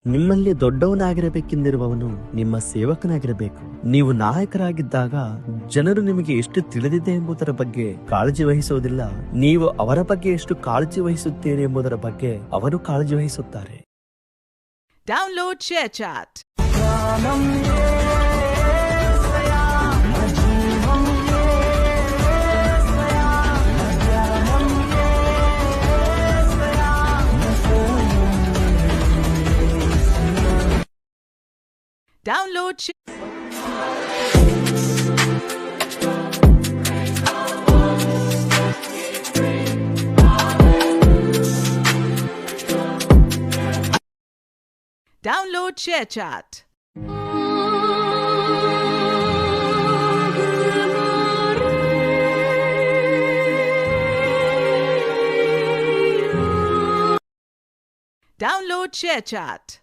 ನಿಮ್ಮಲ್ಲಿ ದೊಡ್ಡವನಾಗಿರಬೇಕೆಂದಿರುವವನು ನಿಮ್ಮ ಸೇವಕನಾಗಿರಬೇಕು. ನೀವು ನಾಯಕರಾಗಿದ್ದಾಗ ಜನರು ನಿಮಗೆ ಎಷ್ಟು ತಿಳಿದಿದೆ ಎಂಬುದರ ಬಗ್ಗೆ ಕಾಳಜಿ ವಹಿಸುವುದಿಲ್ಲ. ನೀವು ಅವರ ಬಗ್ಗೆ ಎಷ್ಟು ಕಾಳಜಿ ವಹಿಸುತ್ತೀರಿ ಎಂಬುದರ ಬಗ್ಗೆ ಅವರು ಕಾಳಜಿ ವಹಿಸುತ್ತಾರೆ. Download ShareChat. Download Download ShareChat. Download ShareChat.